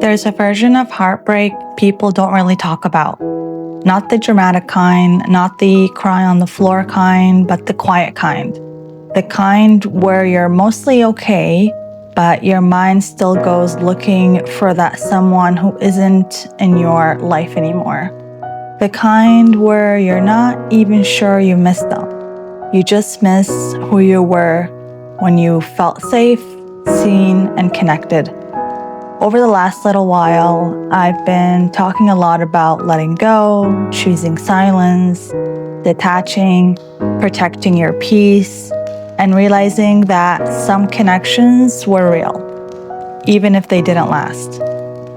There's a version of heartbreak people don't really talk about. Not the dramatic kind, not the cry on the floor kind, but the quiet kind. The kind where you're mostly okay, but your mind still goes looking for that someone who isn't in your life anymore. The kind where you're not even sure you miss them. You just miss who you were when you felt safe, seen, and connected. Over the last little while, I've been talking a lot about letting go, choosing silence, detaching, protecting your peace, and realizing that some connections were real, even if they didn't last.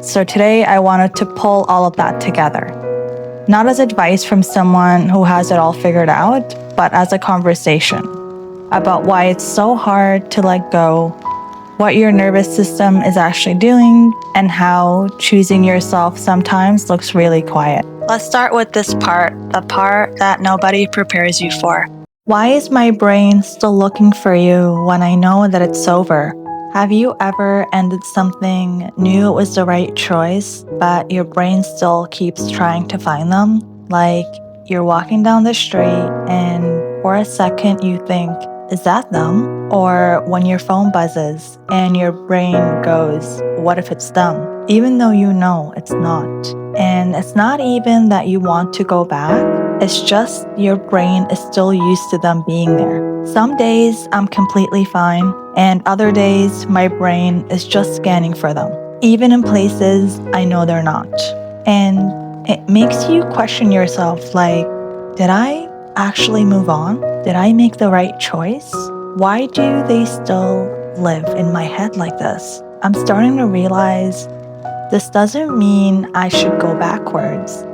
So today I wanted to pull all of that together. Not as advice from someone who has it all figured out, but as a conversation about why it's so hard to let go, what your nervous system is actually doing, and how choosing yourself sometimes looks really quiet. Let's start with this part, the part that nobody prepares you for. Why is my brain still looking for you when I know that it's over? Have you ever ended something, knew it was the right choice, but your brain still keeps trying to find them? Like you're walking down the street and for a second you think, is that them? Or when your phone buzzes and your brain goes, what if it's them? Even though you know it's not. And it's not even that you want to go back, it's just your brain is still used to them being there. Some days I'm completely fine, and other days my brain is just scanning for them, even in places I know they're not. And it makes you question yourself, like, did I actually move on? Did I make the right choice? Why do they still live in my head like this? I'm starting to realize this doesn't mean I should go backwards.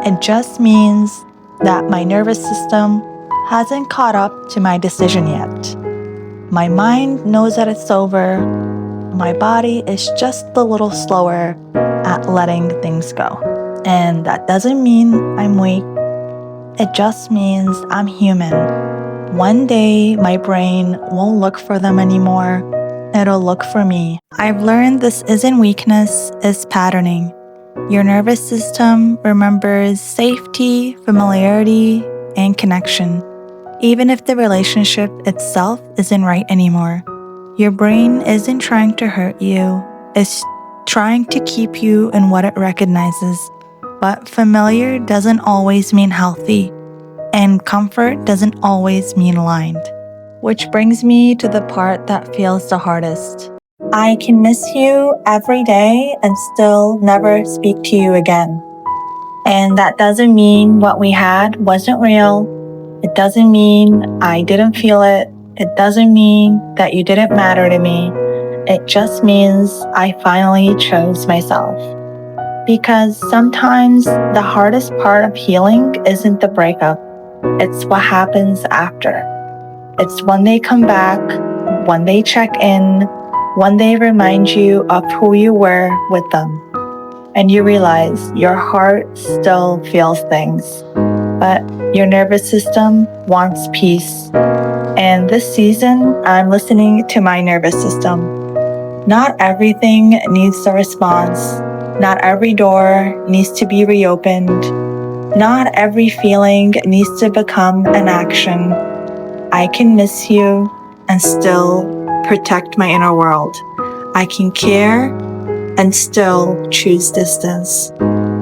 It just means that my nervous system hasn't caught up to my decision yet. My mind knows that it's over. My body is just a little slower at letting things go. And that doesn't mean I'm weak. It just means I'm human. One day, my brain won't look for them anymore. It'll look for me. I've learned this isn't weakness, it's patterning. Your nervous system remembers safety, familiarity, and connection, even if the relationship itself isn't right anymore. Your brain isn't trying to hurt you, it's trying to keep you in what it recognizes. But familiar doesn't always mean healthy, and comfort doesn't always mean aligned. Which brings me to the part that feels the hardest. I can miss you every day and still never speak to you again. And that doesn't mean what we had wasn't real. It doesn't mean I didn't feel it. It doesn't mean that you didn't matter to me. It just means I finally chose myself. Because sometimes the hardest part of healing isn't the breakup. It's what happens after. It's when they come back, when they check in, when they remind you of who you were with them. And you realize your heart still feels things, but your nervous system wants peace. And this season, I'm listening to my nervous system. Not everything needs a response. Not every door needs to be reopened. Not every feeling needs to become an action. I can miss you and still protect my inner world. I can care and still choose distance.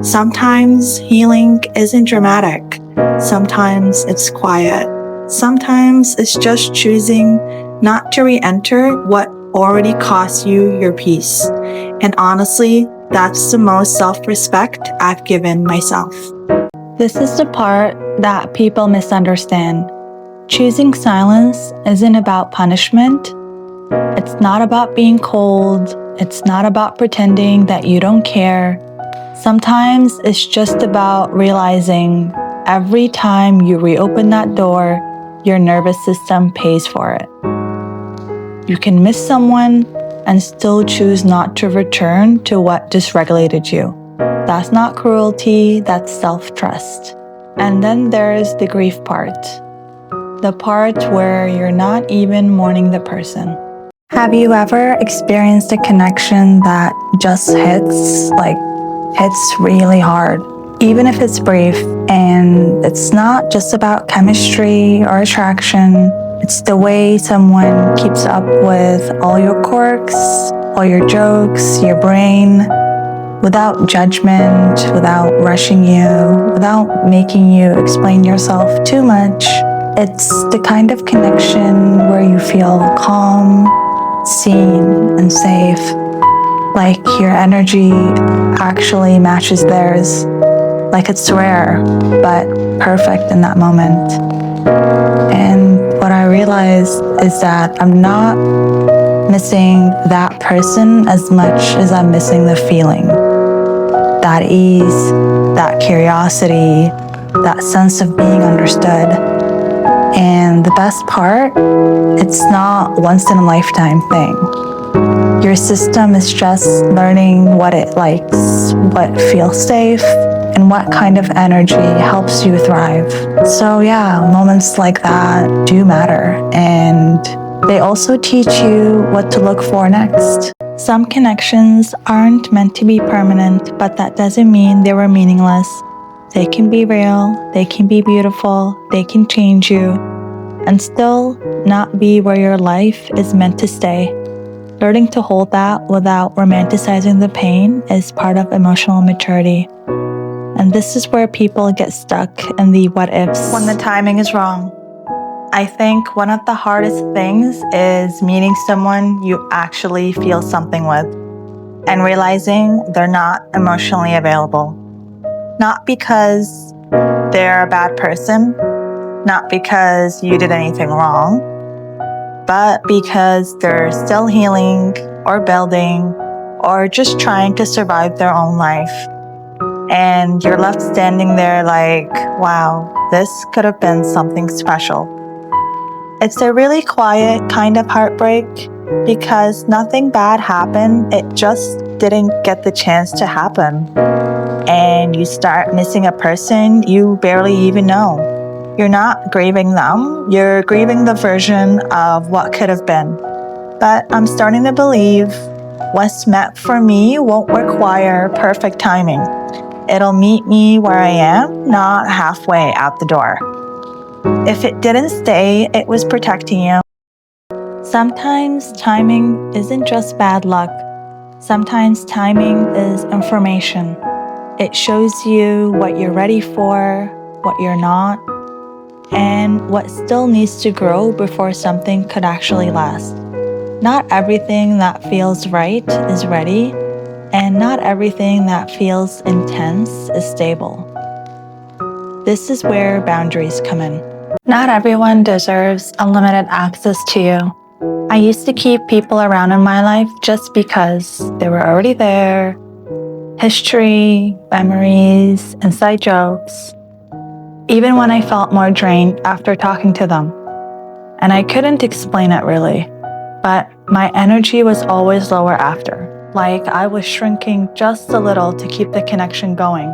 Sometimes healing isn't dramatic. Sometimes it's quiet. Sometimes it's just choosing not to re-enter what already cost you your peace. And honestly, that's the most self-respect I've given myself. This is the part that people misunderstand. Choosing silence isn't about punishment. It's not about being cold. It's not about pretending that you don't care. Sometimes it's just about realizing every time you reopen that door, your nervous system pays for it. You can miss someone and still choose not to return to what dysregulated you. That's not cruelty, that's self-trust. And then there's the grief part. The part where you're not even mourning the person. Have you ever experienced a connection that just hits really hard? Even if it's brief, and it's not just about chemistry or attraction, it's the way someone keeps up with all your quirks, all your jokes, your brain, without judgment, without rushing you, without making you explain yourself too much. It's the kind of connection where you feel calm, seen, and safe, like your energy actually matches theirs, like it's rare, but perfect in that moment. And what I realized is that I'm not missing that person as much as I'm missing the feeling. That ease, that curiosity, that sense of being understood. And the best part, it's not once in a lifetime thing. Your system is just learning what it likes, what feels safe, and what kind of energy helps you thrive. So yeah, moments like that do matter, and they also teach you what to look for next. Some connections aren't meant to be permanent, but that doesn't mean they were meaningless. They can be real, they can be beautiful, they can change you, and still not be where your life is meant to stay. Learning to hold that without romanticizing the pain is part of emotional maturity. And this is where people get stuck in the what ifs when the timing is wrong. I think one of the hardest things is meeting someone you actually feel something with and realizing they're not emotionally available. Not because they're a bad person, not because you did anything wrong, but because they're still healing or building or just trying to survive their own life. And you're left standing there like, wow, this could have been something special. It's a really quiet kind of heartbreak because nothing bad happened, it just didn't get the chance to happen. And you start missing a person you barely even know. You're not grieving them, you're grieving the version of what could have been. But I'm starting to believe what's meant for me won't require perfect timing. It'll meet me where I am, not halfway out the door. If it didn't stay, it was protecting you. Sometimes timing isn't just bad luck. Sometimes timing is information. It shows you what you're ready for, what you're not, and what still needs to grow before something could actually last. Not everything that feels right is ready, and not everything that feels intense is stable. This is where boundaries come in. Not everyone deserves unlimited access to you. I used to keep people around in my life just because they were already there. History, memories, inside jokes. Even when I felt more drained after talking to them. And I couldn't explain it really, but my energy was always lower after, like I was shrinking just a little to keep the connection going.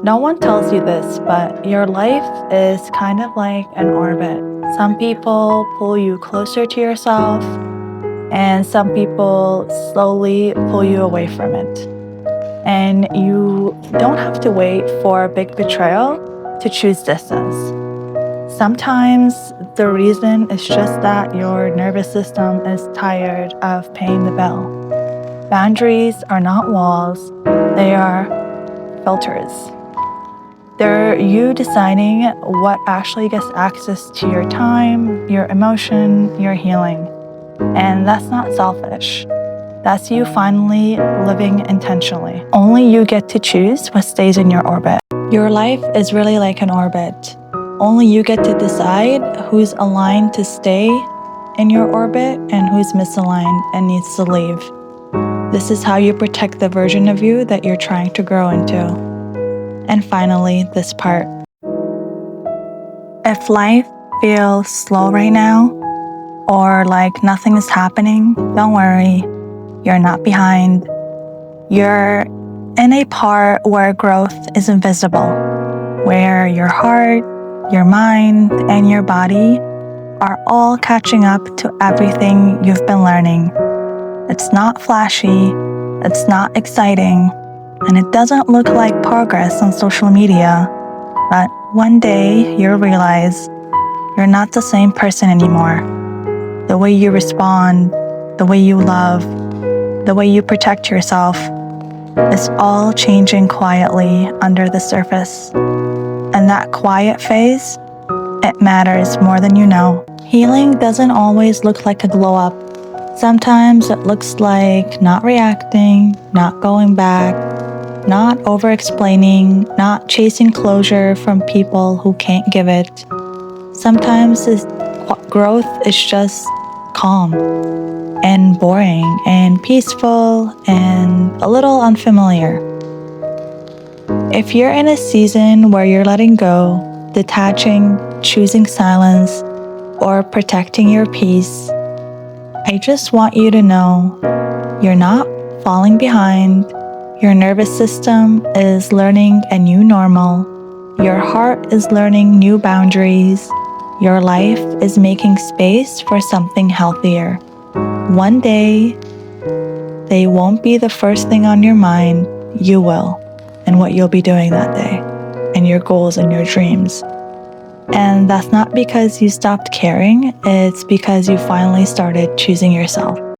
No one tells you this, but your life is kind of like an orbit. Some people pull you closer to yourself, and some people slowly pull you away from it. And you don't have to wait for a big betrayal to choose distance. Sometimes the reason is just that your nervous system is tired of paying the bill. Boundaries are not walls, they are filters. They're you deciding what actually gets access to your time, your emotion, your healing. And that's not selfish. That's you finally living intentionally. Only you get to choose what stays in your orbit. Your life is really like an orbit. Only you get to decide who's aligned to stay in your orbit and who's misaligned and needs to leave. This is how you protect the version of you that you're trying to grow into. And finally, this part. If life feels slow right now, or like nothing is happening, don't worry. You're not behind. You're in a part where growth is invisible, where your heart, your mind, and your body are all catching up to everything you've been learning. It's not flashy, it's not exciting, and it doesn't look like progress on social media. But one day you'll realize you're not the same person anymore. The way you respond, the way you love, the way you protect yourself is all changing quietly under the surface. And that quiet phase, it matters more than you know. Healing doesn't always look like a glow up. Sometimes it looks like not reacting, not going back, not over explaining, not chasing closure from people who can't give it. Sometimes growth is just calm and boring and peaceful and a little unfamiliar. If you're in a season where you're letting go, detaching, choosing silence, or protecting your peace, I just want you to know you're not falling behind. Your nervous system is learning a new normal. Your heart is learning new boundaries. Your life is making space for something healthier. One day, they won't be the first thing on your mind. You will, and what you'll be doing that day, and your goals and your dreams. And that's not because you stopped caring, it's because you finally started choosing yourself.